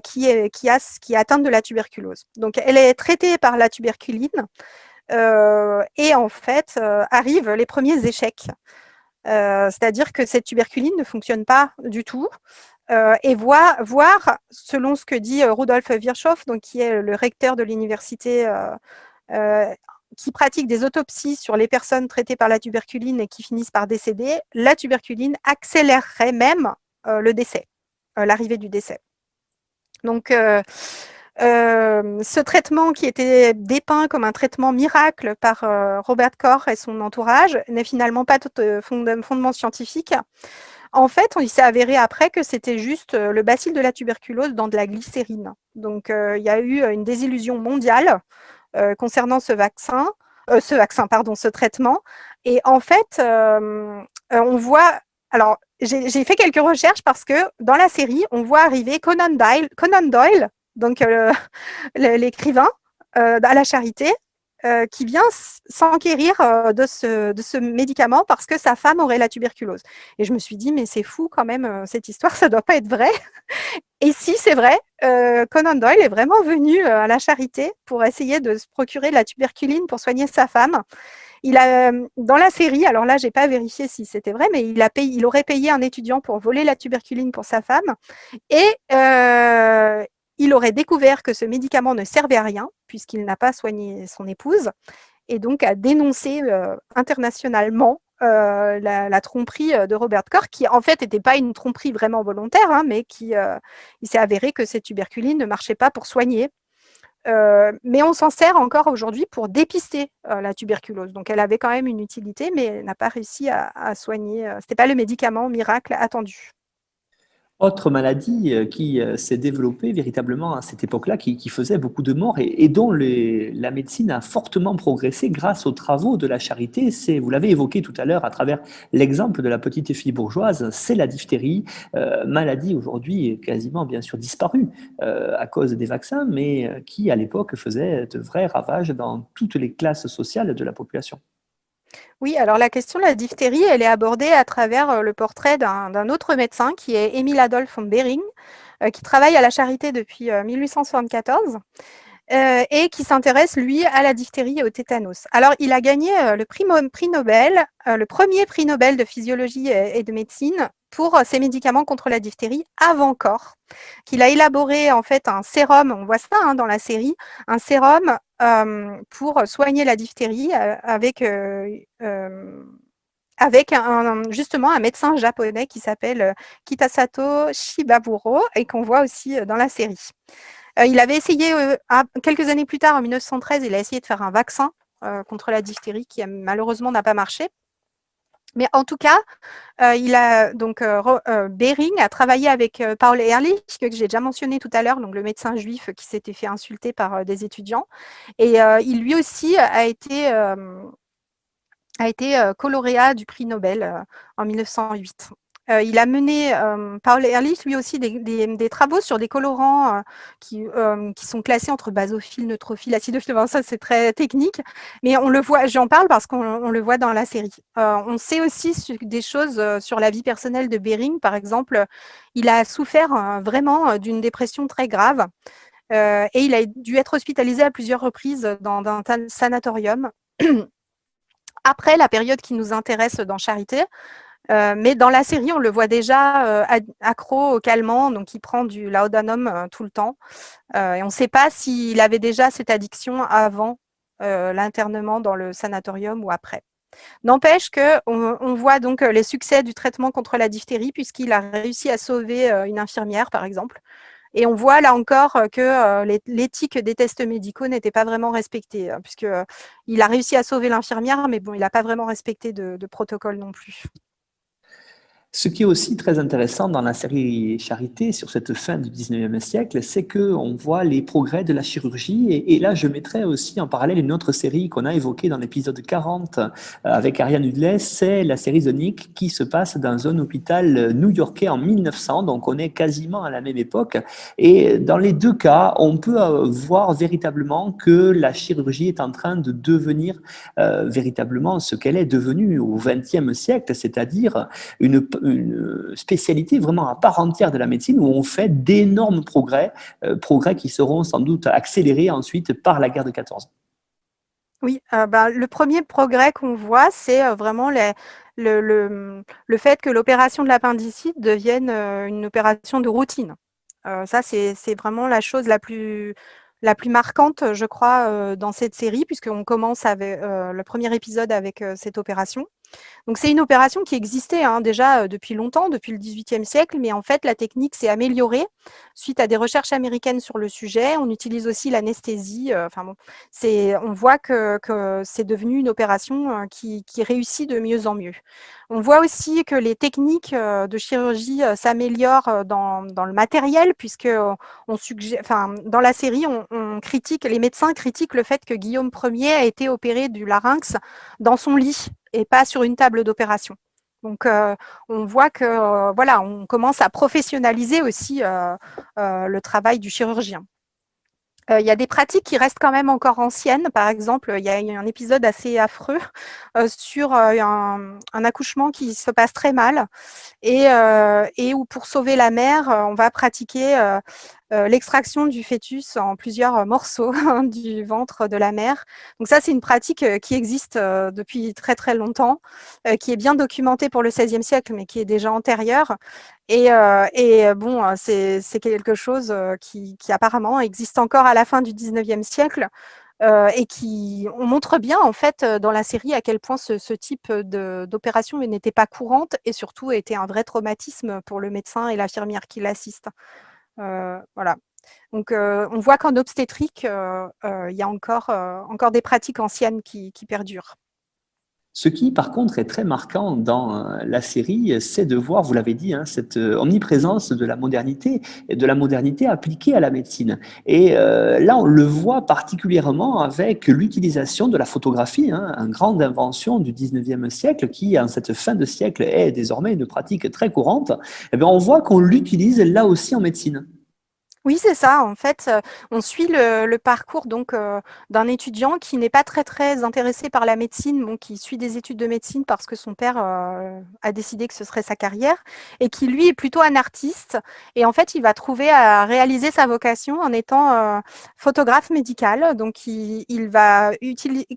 qui est atteinte de la tuberculose. Donc, elle est traitée par la tuberculine et en fait, arrivent les premiers échecs. C'est-à-dire que cette tuberculine ne fonctionne pas du tout. Et voir, selon ce que dit Rudolf Virchow, donc, qui est le recteur de l'université qui pratique des autopsies sur les personnes traitées par la tuberculine et qui finissent par décéder, la tuberculine accélérerait même le décès, l'arrivée du décès. Donc, ce traitement qui était dépeint comme un traitement miracle par Robert Koch et son entourage n'est finalement pas de fondement scientifique. En fait, il s'est avéré après que c'était juste le bacille de la tuberculose dans de la glycérine. Donc, il y a eu une désillusion mondiale concernant ce traitement. Et en fait, on voit... Alors, j'ai fait quelques recherches parce que dans la série, on voit arriver Conan Doyle, donc l'écrivain à la Charité, qui vient s'enquérir de ce médicament parce que sa femme aurait la tuberculose. Et je me suis dit, mais c'est fou quand même, cette histoire, ça ne doit pas être vrai. Et si, c'est vrai, Conan Doyle est vraiment venu à la Charité pour essayer de se procurer de la tuberculine pour soigner sa femme. Dans la série, alors là, je n'ai pas vérifié si c'était vrai, mais il aurait payé un étudiant pour voler la tuberculine pour sa femme. Et il aurait découvert que ce médicament ne servait à rien, puisqu'il n'a pas soigné son épouse, et donc a dénoncé internationalement la tromperie de Robert Koch, qui en fait n'était pas une tromperie vraiment volontaire, mais il s'est avéré que cette tuberculine ne marchait pas pour soigner. Mais on s'en sert encore aujourd'hui pour dépister la tuberculose. Donc elle avait quand même une utilité, mais elle n'a pas réussi à soigner. Ce n'était pas le médicament miracle attendu. Autre maladie qui s'est développée véritablement à cette époque-là, qui faisait beaucoup de morts et dont la médecine a fortement progressé grâce aux travaux de la Charité, vous l'avez évoqué tout à l'heure à travers l'exemple de la petite fille bourgeoise, c'est la diphtérie, maladie aujourd'hui quasiment bien sûr disparue à cause des vaccins, mais qui à l'époque faisait de vrais ravages dans toutes les classes sociales de la population. Oui, alors la question de la diphtérie, elle est abordée à travers le portrait d'un autre médecin qui est Emil Adolph von Behring, qui travaille à la Charité depuis 1874 et qui s'intéresse, lui, à la diphtérie et au tétanos. Alors, il a gagné le prix Nobel, le premier prix Nobel de physiologie et de médecine pour ses médicaments contre la diphtérie avant Koch, qu'il a élaboré en fait un sérum, on voit ça dans la série, un sérum pour soigner la diphtérie avec justement un médecin japonais qui s'appelle Kitasato Shibaburo et qu'on voit aussi dans la série. Il avait essayé, quelques années plus tard, en 1913, il a essayé de faire un vaccin contre la diphtérie qui malheureusement n'a pas marché. Mais en tout cas, Behring a travaillé avec Paul Ehrlich, que j'ai déjà mentionné tout à l'heure, donc le médecin juif qui s'était fait insulter par des étudiants. Et il lui aussi a été lauréat du prix Nobel en 1908. Il a mené, Paul Ehrlich, lui aussi, des travaux sur des colorants qui sont classés entre basophile, neutrophile, acidophile. Ça, c'est très technique, mais on le voit, j'en parle parce qu'on le voit dans la série. On sait aussi des choses sur la vie personnelle de Behring. Par exemple, il a souffert vraiment d'une dépression très grave et il a dû être hospitalisé à plusieurs reprises dans un sanatorium après la période qui nous intéresse dans Charité. Mais dans la série, on le voit déjà accro au calmant, donc il prend du laudanum tout le temps. Et on ne sait pas s'il avait déjà cette addiction avant l'internement dans le sanatorium ou après. N'empêche qu'on voit donc les succès du traitement contre la diphtérie, puisqu'il a réussi à sauver une infirmière, par exemple. Et on voit là encore que l'éthique des tests médicaux n'était pas vraiment respectée, puisqu'il a réussi à sauver l'infirmière, mais bon, il n'a pas vraiment respecté de protocole non plus. Ce qui est aussi très intéressant dans la série Charité sur cette fin du 19e siècle, c'est qu'on voit les progrès de la chirurgie. Et là, je mettrais aussi en parallèle une autre série qu'on a évoquée dans l'épisode 40 avec Ariane Hudley, c'est la série The Nick qui se passe dans un hôpital new-yorkais en 1900, donc on est quasiment à la même époque. Et dans les deux cas, on peut voir véritablement que la chirurgie est en train de devenir véritablement ce qu'elle est devenue au XXe siècle, c'est-à-dire une spécialité vraiment à part entière de la médecine où on fait d'énormes progrès, progrès qui seront sans doute accélérés ensuite par la guerre de 14 ans. Oui, le premier progrès qu'on voit, c'est vraiment le fait que l'opération de l'appendicite devienne une opération de routine. Ça, c'est vraiment la chose la plus marquante, je crois, dans cette série, puisqu'on commence avec le premier épisode avec cette opération. Donc c'est une opération qui existait déjà depuis longtemps, depuis le XVIIIe siècle, mais en fait la technique s'est améliorée suite à des recherches américaines sur le sujet. On utilise aussi l'anesthésie. On voit que c'est devenu une opération qui réussit de mieux en mieux. On voit aussi que les techniques de chirurgie s'améliorent dans le matériel, puisque dans la série, les médecins critiquent le fait que Guillaume Ier a été opéré du larynx dans son lit et pas sur une table d'opération. Donc, on voit que on commence à professionnaliser aussi le travail du chirurgien. Il y a des pratiques qui restent quand même encore anciennes. Par exemple, il y a un épisode assez affreux sur un accouchement qui se passe très mal et où pour sauver la mère, on va pratiquer l'extraction du fœtus en plusieurs morceaux du ventre de la mère. Donc ça, c'est une pratique qui existe depuis très très longtemps, qui est bien documentée pour le XVIe siècle, mais qui est déjà antérieure. C'est quelque chose qui apparemment existe encore à la fin du XIXe siècle et on montre bien en fait dans la série à quel point ce type d'opération n'était pas courante et surtout était un vrai traumatisme pour le médecin et l'infirmière qui l'assistent. Voilà. Donc on voit qu'en obstétrique, il y a encore des pratiques anciennes qui perdurent. Ce qui, par contre, est très marquant dans la série, c'est de voir, vous l'avez dit, cette omniprésence de la modernité et de la modernité appliquée à la médecine. Et là, on le voit particulièrement avec l'utilisation de la photographie, une grande invention du 19e siècle qui, en cette fin de siècle, est désormais une pratique très courante. Eh bien, on voit qu'on l'utilise là aussi en médecine. Oui, c'est ça. En fait, on suit le parcours donc d'un étudiant qui n'est pas très, très intéressé par la médecine, bon, qui suit des études de médecine parce que son père a décidé que ce serait sa carrière et qui, lui, est plutôt un artiste. Et en fait, il va trouver à réaliser sa vocation en étant photographe médical. Donc, il va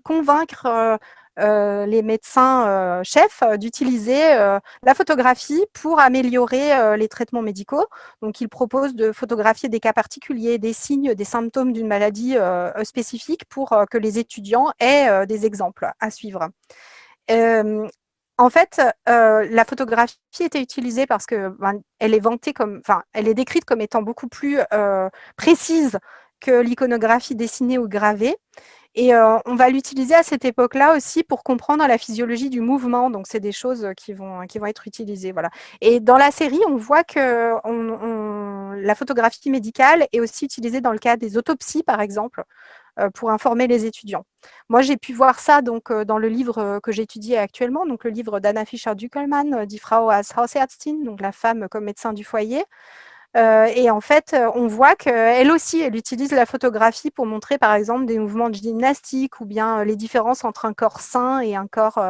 convaincre les médecins chefs d'utiliser la photographie pour améliorer les traitements médicaux. Donc, il propose de photographier des cas particuliers, des signes, des symptômes d'une maladie spécifique pour que les étudiants aient des exemples à suivre. En fait, la photographie était utilisée parce que elle est décrite comme étant beaucoup plus précise que l'iconographie dessinée ou gravée. Et on va l'utiliser à cette époque-là aussi pour comprendre la physiologie du mouvement. Donc, c'est des choses qui vont être utilisées. Voilà. Et dans la série, on voit que la photographie médicale est aussi utilisée dans le cas des autopsies, par exemple, pour informer les étudiants. Moi, j'ai pu voir ça donc, dans le livre que j'étudie actuellement, donc le livre d'Anna Fischer-Duckelmann, Die Frau als Hausärztin, donc la femme comme médecin du foyer. Et en fait, on voit qu'elle aussi, elle utilise la photographie pour montrer, par exemple, des mouvements de gymnastique ou bien les différences entre un corps sain et un corps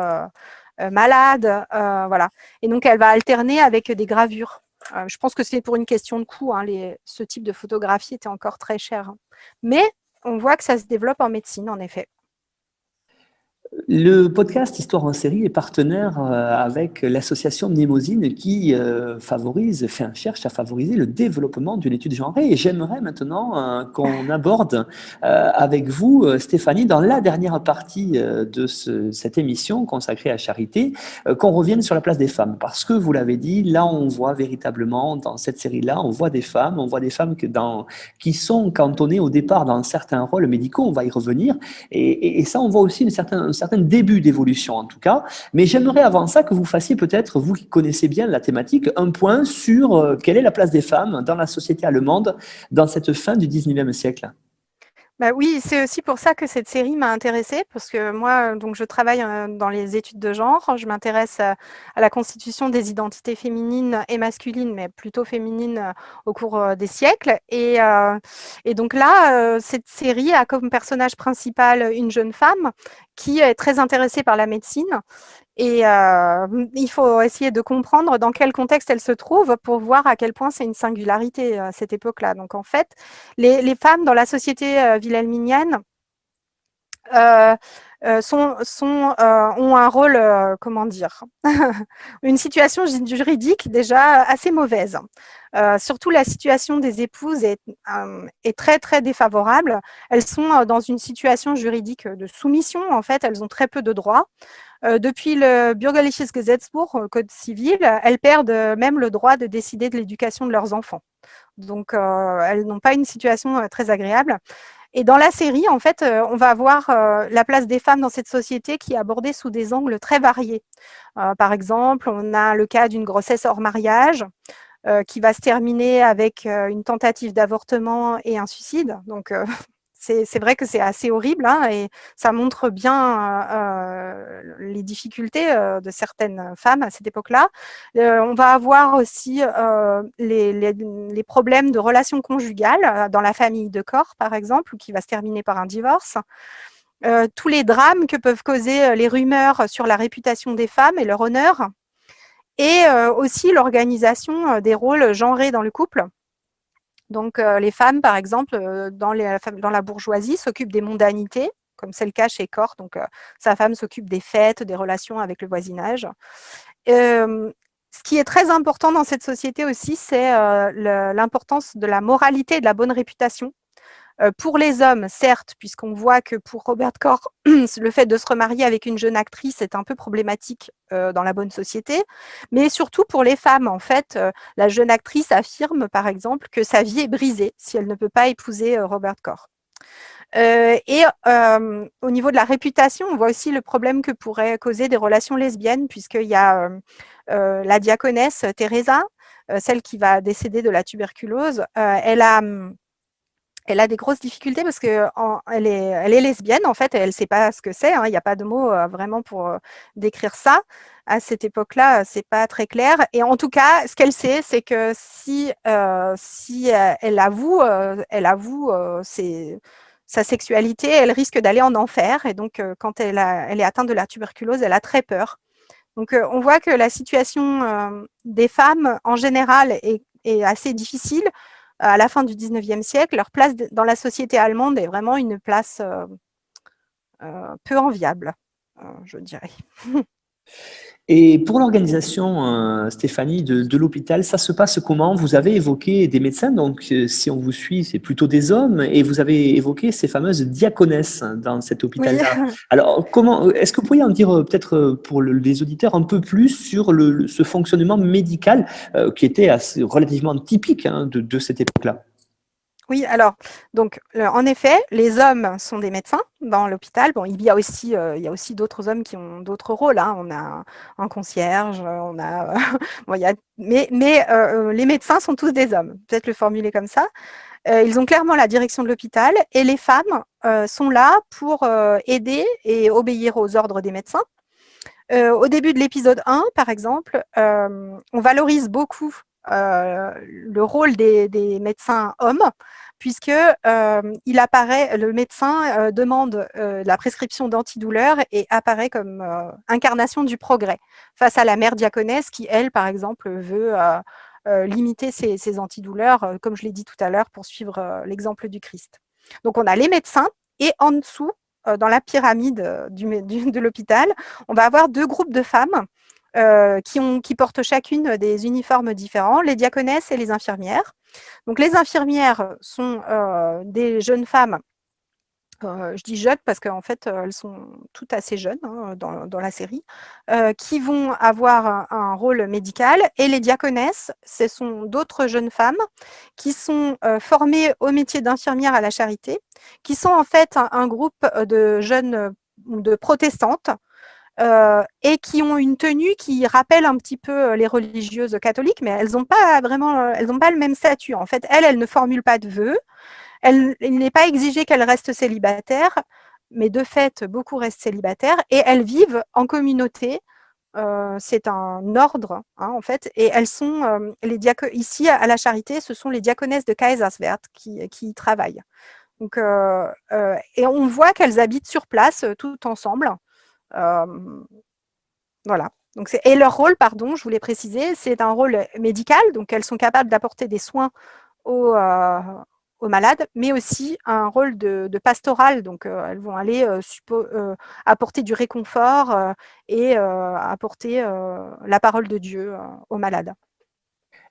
malade. Voilà. Et donc, elle va alterner avec des gravures. Je pense que c'est pour une question de coût. Hein, ce type de photographie était encore très cher. Mais on voit que ça se développe en médecine, en effet. Le podcast Histoire en série est partenaire avec l'association Mnémosine qui cherche à favoriser le développement d'une étude genrée. Et j'aimerais maintenant qu'on aborde avec vous, Stéphanie, dans la dernière partie de cette émission consacrée à Charité, qu'on revienne sur la place des femmes. Parce que vous l'avez dit, là on voit véritablement, dans cette série-là, on voit des femmes qui sont cantonnées au départ dans certains rôles médicaux, on va y revenir. Et ça, on voit aussi un certain début d'évolution en tout cas. Mais j'aimerais avant ça que vous fassiez peut-être, vous qui connaissez bien la thématique, un point sur quelle est la place des femmes dans la société allemande dans cette fin du 19e siècle. Bah oui, c'est aussi pour ça que cette série m'a intéressée, parce que moi, donc, je travaille dans les études de genre. Je m'intéresse à la constitution des identités féminines et masculines, mais plutôt féminines au cours des siècles. Et donc là, cette série a comme personnage principal une jeune femme qui est très intéressée par la médecine. Et il faut essayer de comprendre dans quel contexte elle se trouve pour voir à quel point c'est une singularité à cette époque-là. Donc en fait, les femmes dans la société wilhelminienne ont un rôle, comment dire, une situation juridique déjà assez mauvaise. Surtout la situation des épouses est très très défavorable. Elles sont dans une situation juridique de soumission, en fait, elles ont très peu de droits. Depuis le Bürgerliches Gesetzbuch, code civil, elles perdent même le droit de décider de l'éducation de leurs enfants. Donc, elles n'ont pas une situation très agréable. Et dans la série, en fait, on va avoir la place des femmes dans cette société qui est abordée sous des angles très variés. Par exemple, on a le cas d'une grossesse hors mariage qui va se terminer avec une tentative d'avortement et un suicide. Donc, c'est vrai que c'est assez horrible, hein, et ça montre bien les difficultés de certaines femmes à cette époque-là. On va avoir aussi les problèmes de relations conjugales dans la famille de corps, par exemple, qui va se terminer par un divorce. Tous les drames que peuvent causer les rumeurs sur la réputation des femmes et leur honneur, et aussi l'organisation des rôles genrés dans le couple. Donc, les femmes, par exemple, dans la bourgeoisie, s'occupent des mondanités, comme c'est le cas chez Corr. Donc, sa femme s'occupe des fêtes, des relations avec le voisinage. Ce qui est très important dans cette société aussi, c'est l'importance de la moralité et de la bonne réputation. Pour les hommes, certes, puisqu'on voit que pour Robert Corr, le fait de se remarier avec une jeune actrice est un peu problématique dans la bonne société, mais surtout pour les femmes. En fait, la jeune actrice affirme, par exemple, que sa vie est brisée si elle ne peut pas épouser Robert Corr. Au niveau de la réputation, on voit aussi le problème que pourraient causer des relations lesbiennes, puisqu'il y a la diaconesse Teresa, celle qui va décéder de la tuberculose. Elle a des grosses difficultés parce qu'elle est lesbienne, en fait, et elle ne sait pas ce que c'est. Hein, il n'y a pas de mots vraiment pour décrire ça. À cette époque-là, ce n'est pas très clair. Et en tout cas, ce qu'elle sait, c'est que si elle avoue sa sexualité, elle risque d'aller en enfer. Et donc, quand elle est atteinte de la tuberculose, elle a très peur. Donc, on voit que la situation des femmes, en général, est assez difficile. À la fin du 19e siècle, leur place dans la société allemande est vraiment une place peu enviable, je dirais. Et pour l'organisation, Stéphanie, de l'hôpital, ça se passe comment? Vous avez évoqué des médecins, donc si on vous suit, c'est plutôt des hommes, et vous avez évoqué ces fameuses diaconesses dans cet hôpital-là. Oui. Alors, est-ce que vous pourriez en dire peut-être pour les auditeurs un peu plus sur ce fonctionnement médical qui était relativement typique, hein, de cette époque-là? Oui, alors, donc, en effet, les hommes sont des médecins dans l'hôpital. Bon, il y a aussi d'autres hommes qui ont d'autres rôles, hein. On a un concierge, on a, bon, les médecins sont tous des hommes. Peut-être le formuler comme ça. Ils ont clairement la direction de l'hôpital et les femmes sont là pour aider et obéir aux ordres des médecins. Au début de l'épisode 1, par exemple, on valorise beaucoup le rôle des médecins hommes, puisque le médecin demande la prescription d'antidouleurs et apparaît comme incarnation du progrès face à la mère diaconesse qui, elle, par exemple, veut limiter ses antidouleurs, comme je l'ai dit tout à l'heure, pour suivre l'exemple du Christ. Donc on a les médecins et en dessous, dans la pyramide de l'hôpital, on va avoir 2 groupes de femmes qui portent chacune des uniformes différents, les diaconesses et les infirmières. Donc les infirmières sont des jeunes femmes, je dis jeunes parce qu'en fait, elles sont toutes assez jeunes hein, dans la série, qui vont avoir un rôle médical. Et les diaconesses, ce sont d'autres jeunes femmes qui sont formées au métier d'infirmière à la Charité, qui sont en fait un groupe de jeunes de protestantes et qui ont une tenue qui rappelle un petit peu les religieuses catholiques, mais elles n'ont pas le même statut. En fait, elles ne formulent pas de vœux. Il n'est pas exigé qu'elles restent célibataires, mais de fait, beaucoup restent célibataires et elles vivent en communauté. C'est un ordre, hein, en fait, et elles sont ici à la Charité, ce sont les diaconesses de Kaiserswerth qui y travaillent. Donc, et on voit qu'elles habitent sur place toutes ensemble. Voilà. Donc et leur rôle, pardon, je voulais préciser, c'est un rôle médical, donc elles sont capables d'apporter des soins aux malades, mais aussi un rôle de pastoral, donc elles vont aller apporter du réconfort et apporter la parole de Dieu aux malades.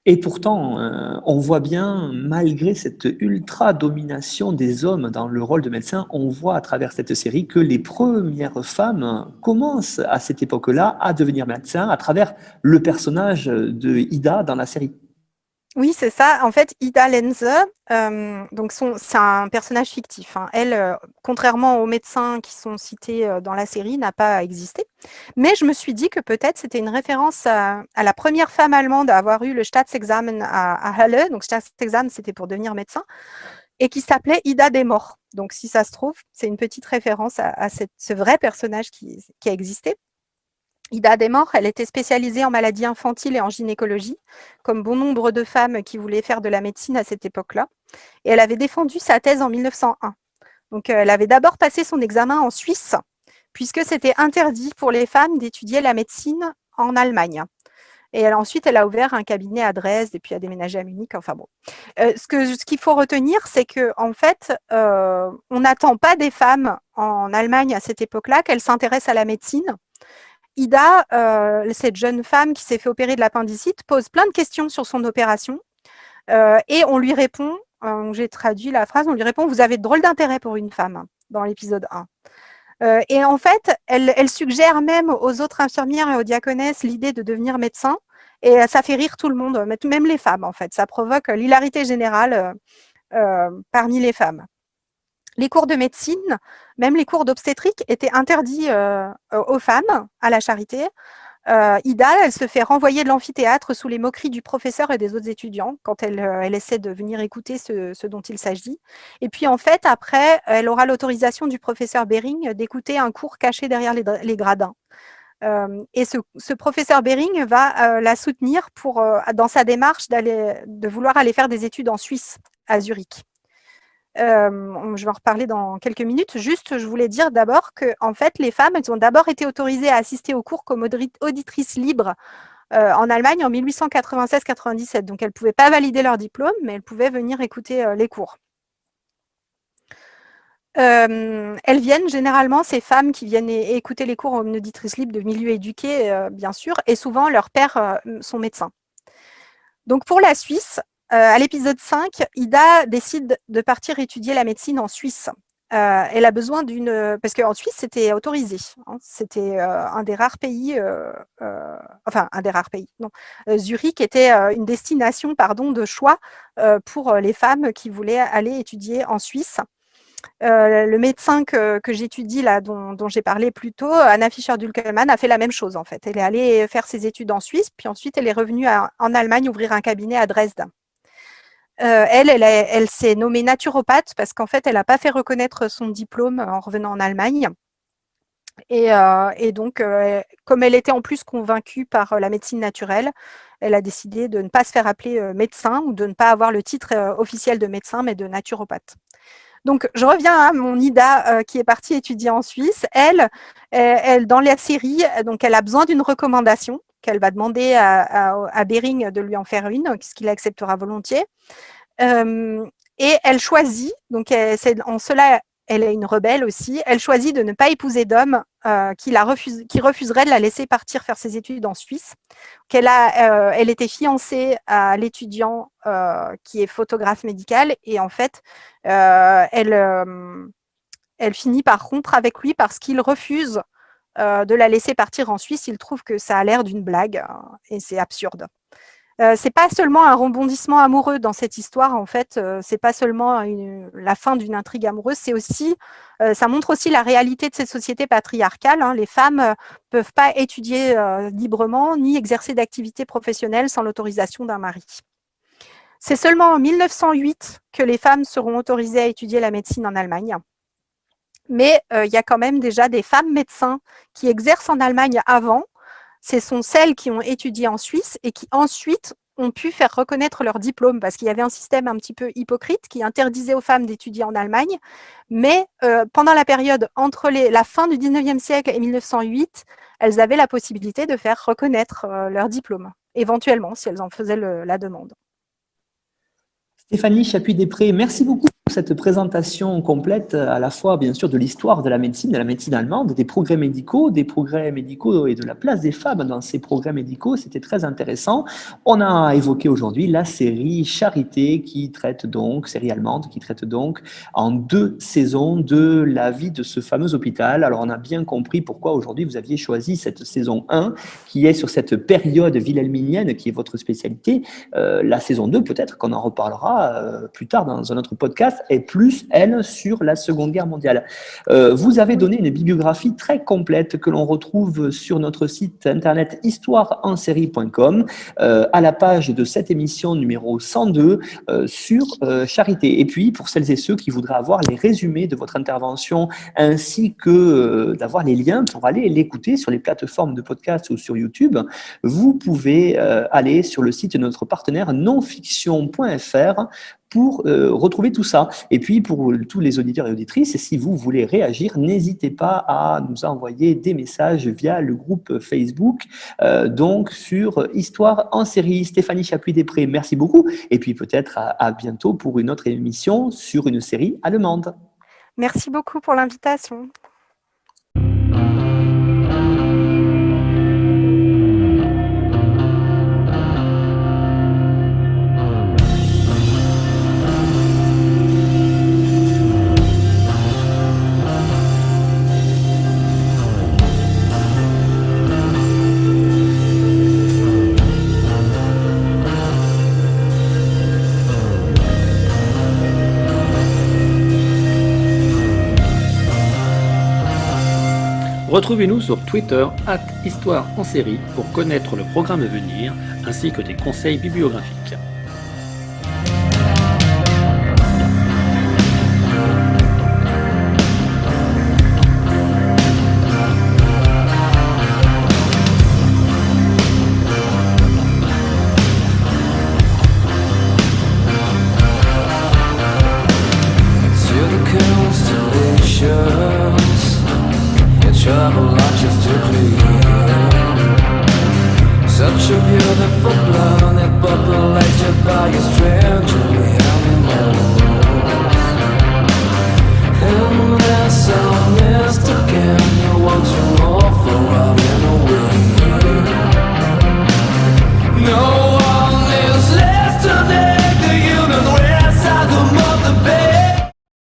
Et pourtant, on voit bien, malgré cette ultra-domination des hommes dans le rôle de médecin, on voit à travers cette série que les premières femmes commencent à cette époque-là à devenir médecins à travers le personnage de Ida dans la série. Oui, c'est ça. En fait, Ida Lenze, donc c'est un personnage fictif. Hein. Elle, contrairement aux médecins qui sont cités dans la série, n'a pas existé. Mais je me suis dit que peut-être c'était une référence à la première femme allemande à avoir eu le Staatsexamen à Halle. Donc, Staatsexamen, c'était pour devenir médecin. Et qui s'appelait Ida Desmorts. Donc, si ça se trouve, c'est une petite référence à ce vrai personnage qui a existé. Ida Desmorts, elle était spécialisée en maladies infantiles et en gynécologie, comme bon nombre de femmes qui voulaient faire de la médecine à cette époque-là. Et elle avait défendu sa thèse en 1901. Donc, elle avait d'abord passé son examen en Suisse, puisque c'était interdit pour les femmes d'étudier la médecine en Allemagne. Et ensuite, elle a ouvert un cabinet à Dresde et puis a déménagé à Munich. Enfin bon. Ce qu'il faut retenir, c'est qu'en fait, on n'attend pas des femmes en Allemagne à cette époque-là qu'elles s'intéressent à la médecine. Ida, cette jeune femme qui s'est fait opérer de l'appendicite, pose plein de questions sur son opération et on lui répond, j'ai traduit la phrase, on lui répond « Vous avez de drôles d'intérêt pour une femme » dans l'épisode 1. Et en fait, elle suggère même aux autres infirmières et aux diaconesses l'idée de devenir médecin et ça fait rire tout le monde, même les femmes en fait. Ça provoque l'hilarité générale parmi les femmes. Les cours de médecine, même les cours d'obstétrique, étaient interdits aux femmes à la Charité. Ida, elle se fait renvoyer de l'amphithéâtre sous les moqueries du professeur et des autres étudiants quand elle essaie de venir écouter ce dont il s'agit. Et puis en fait, après, elle aura l'autorisation du professeur Bering d'écouter un cours caché derrière les gradins. Et ce professeur Bering va la soutenir dans sa démarche de vouloir aller faire des études en Suisse, à Zurich. Je vais en reparler dans quelques minutes. Juste, je voulais dire d'abord que, en fait, les femmes, elles ont d'abord été autorisées à assister aux cours comme auditrices libres en Allemagne en 1896-97. Donc, elles ne pouvaient pas valider leur diplôme, mais elles pouvaient venir écouter les cours. Elles viennent généralement, ces femmes qui viennent écouter les cours en auditrices libres de milieux éduqués, bien sûr, et souvent leurs pères sont médecins. Donc, pour la Suisse, à l'épisode 5, Ida décide de partir étudier la médecine en Suisse. elle a besoin parce qu'en Suisse, c'était autorisé. Hein, c'était un des rares pays, un des rares pays, non. Zurich était une destination, de choix pour les femmes qui voulaient aller étudier en Suisse. Le médecin que j'étudie là, dont j'ai parlé plus tôt, Anna Fischer-Dülkelmann, a fait la même chose en fait. Elle est allée faire ses études en Suisse, puis ensuite elle est revenue en Allemagne ouvrir un cabinet à Dresde. Elle s'est nommée naturopathe parce qu'en fait, elle n'a pas fait reconnaître son diplôme en revenant en Allemagne. Et donc, comme elle était en plus convaincue par la médecine naturelle, elle a décidé de ne pas se faire appeler médecin ou de ne pas avoir le titre officiel de médecin, mais de naturopathe. Donc, je reviens à mon Ida qui est partie étudier en Suisse. Elle, dans la série, donc elle a besoin d'une recommandation qu'elle va demander à Bering de lui en faire une, puisqu'il acceptera volontiers. Et elle choisit, donc en cela, elle est une rebelle aussi, elle choisit de ne pas épouser d'homme qui refuserait de la laisser partir faire ses études en Suisse. Elle était fiancée à l'étudiant qui est photographe médical et en fait, elle finit par rompre avec lui parce qu'il refuse de la laisser partir en Suisse. Il trouve que ça a l'air d'une blague et c'est absurde. C'est pas seulement un rebondissement amoureux dans cette histoire, en fait, c'est pas seulement la fin d'une intrigue amoureuse, c'est aussi, ça montre aussi la réalité de ces sociétés patriarcales. Hein. Les femmes peuvent pas étudier librement ni exercer d'activité professionnelle sans l'autorisation d'un mari. C'est seulement en 1908 que les femmes seront autorisées à étudier la médecine en Allemagne. Mais il y a quand même déjà des femmes médecins qui exercent en Allemagne avant. Ce sont celles qui ont étudié en Suisse et qui ensuite ont pu faire reconnaître leur diplôme parce qu'il y avait un système un petit peu hypocrite qui interdisait aux femmes d'étudier en Allemagne. Mais pendant la période entre la fin du 19e siècle et 1908, elles avaient la possibilité de faire reconnaître leur diplôme, éventuellement, si elles en faisaient la demande. Stéphanie Chapuis-Després, merci beaucoup pour cette présentation complète, à la fois bien sûr de l'histoire de la médecine allemande, des progrès médicaux et de la place des femmes dans ces progrès médicaux. C'était très intéressant. On a évoqué aujourd'hui la série Charité série allemande, qui traite donc en 2 saisons de la vie de ce fameux hôpital. Alors on a bien compris pourquoi aujourd'hui vous aviez choisi cette saison 1 qui est sur cette période wilhelminienne qui est votre spécialité. La saison 2 peut-être qu'on en reparlera plus tard dans un autre podcast, et plus, elle, sur la Seconde Guerre mondiale. Vous avez donné une bibliographie très complète que l'on retrouve sur notre site internet histoireensérie.com à la page de cette émission numéro 102 sur Charité. Et puis, pour celles et ceux qui voudraient avoir les résumés de votre intervention ainsi que d'avoir les liens pour aller l'écouter sur les plateformes de podcast ou sur YouTube, vous pouvez aller sur le site de notre partenaire nonfiction.fr pour retrouver tout ça. Et puis, pour tous les auditeurs et auditrices, si vous voulez réagir, n'hésitez pas à nous envoyer des messages via le groupe Facebook, donc sur Histoire en série. Stéphanie Chapuis-Després, merci beaucoup. Et puis peut-être à bientôt pour une autre émission sur une série allemande. Merci beaucoup pour l'invitation. Retrouvez-nous sur Twitter @Histoire en série pour connaître le programme à venir ainsi que des conseils bibliographiques. Travel artistically, such a beautiful planet populated by a stranger animal.